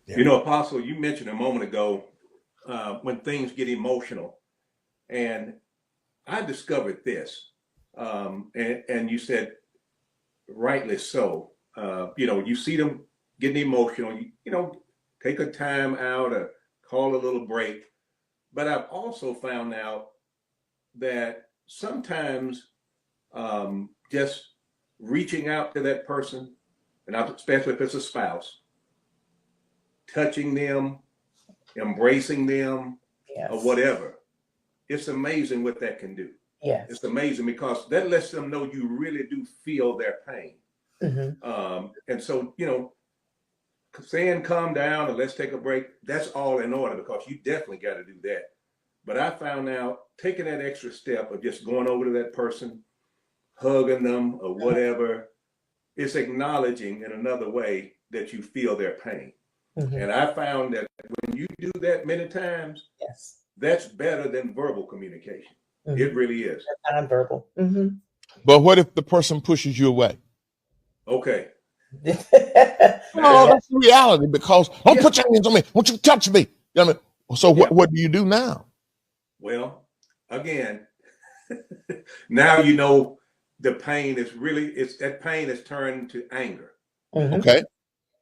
Yeah. You know, Apostle, you mentioned a moment ago when things get emotional, and I discovered this, and you said rightly so. You know, you see them getting emotional. You know, take a time out or call a little break. But I've also found out that sometimes just reaching out to that person, and especially if it's a spouse, touching them, embracing them, or Yes. whatever, it's amazing what that can do. Yes. It's amazing because that lets them know you really do feel their pain. And so, you know, saying calm down and let's take a break, that's all in order because you definitely got to do that. But I found out taking that extra step of just going over to that person, hugging them or whatever, it's acknowledging in another way that you feel their pain. And I found that when you do that many times, Yes. that's better than verbal communication. It really is. Nonverbal. But what if the person pushes you away? Okay. No, that's the reality because don't put your hands on me. Won't you touch me? You know what I mean? So what do you do now? Well, again, now you know the pain is really that pain is turned to anger. Okay.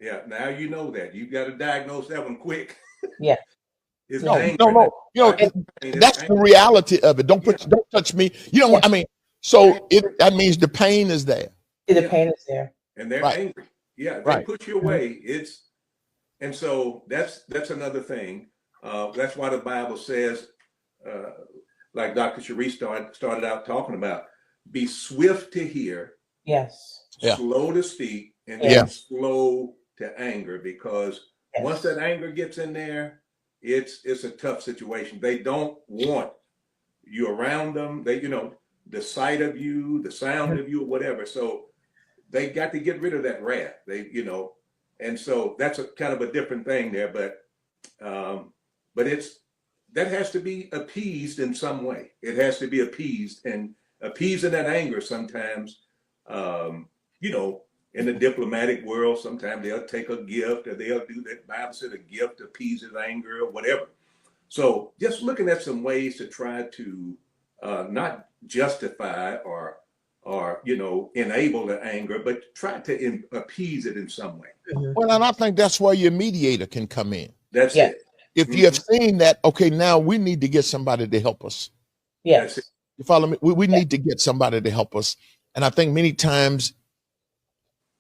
Yeah, now you know that. You've got to diagnose that one quick. Yeah. It's No. anger. You know, that's the reality of it. Don't touch me. You know what I mean? So that means the pain is there. The pain is there. And they're angry. Yeah, they push you away. And so that's another thing. That's why the Bible says, like Dr. Sharice started out talking about, be swift to hear, slow to speak, and slow to anger, because once that anger gets in there, it's a tough situation. They don't want you around them. They, you know, the sight of you, the sound of you, or whatever. So they got to get rid of that wrath. They, you know, and so that's a kind of a different thing there. But it's that has to be appeased in some way. It has to be appeased, and appeasing that anger sometimes, you know, in the diplomatic world, sometimes they'll take a gift or they'll do that. Bible said a gift appeases anger or whatever. So just looking at some ways to try to not justify or you know, enable the anger, but try to appease it in some way. Well, and I think that's where your mediator can come in. That's it. If you have seen that, okay, now we need to get somebody to help us. Yes. You follow me? We need to get somebody to help us. And I think many times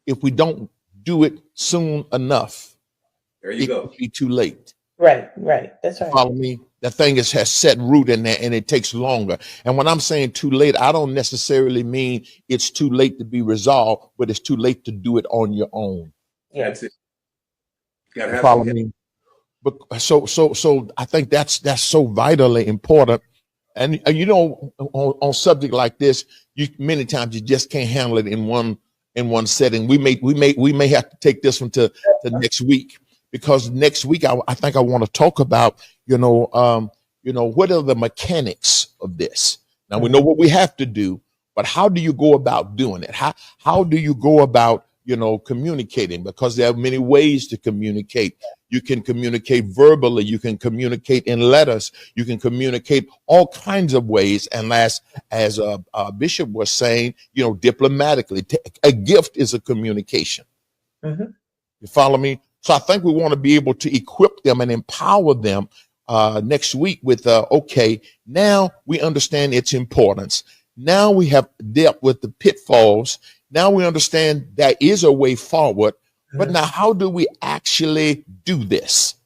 if we don't do it soon enough, it could be too late. Right. That's right. Follow me? That thing has set root in there and it takes longer. And when I'm saying too late, I don't necessarily mean it's too late to be resolved, but it's too late to do it on your own. That's it. You follow me? But so I think that's so vitally important. And you know, on subject like this, many times you just can't handle it in one setting. We may have to take this one to next week, because next week I think I want to talk about what are the mechanics of this. Now we know what we have to do, but how do you go about doing it? How do you go about communicating? Because there are many ways to communicate. You can communicate verbally. You can communicate in letters. You can communicate all kinds of ways. And as Bishop was saying, diplomatically, a gift is a communication. You follow me? So I think we want to be able to equip them and empower them next week with, okay, now we understand its importance. Now we have dealt with the pitfalls. Now we understand there is a way forward. But now how do we actually do this?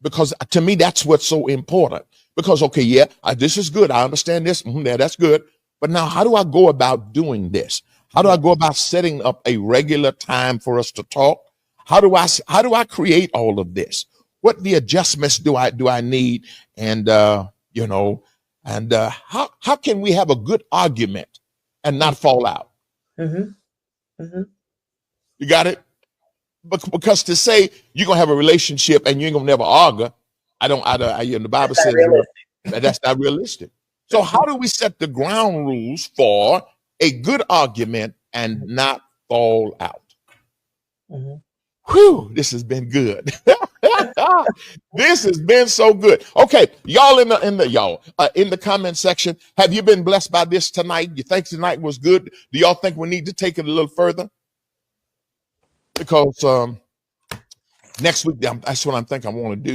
Because to me, that's what's so important. Because, okay, this is good. I understand this. That's good. But now how do I go about doing this? How do I go about setting up a regular time for us to talk? How do I create all of this? What the adjustments do I need? And, how can we have a good argument and not fall out? You got it? Because to say you're going to have a relationship and you ain't going to never argue, the Bible says that's not realistic. So how do we set the ground rules for a good argument and not fall out? Whew, this has been good. This has been so good. Okay, y'all in the comment section, have you been blessed by this tonight? You think tonight was good? Do y'all think we need to take it a little further? Because next week, that's what I think I want to do.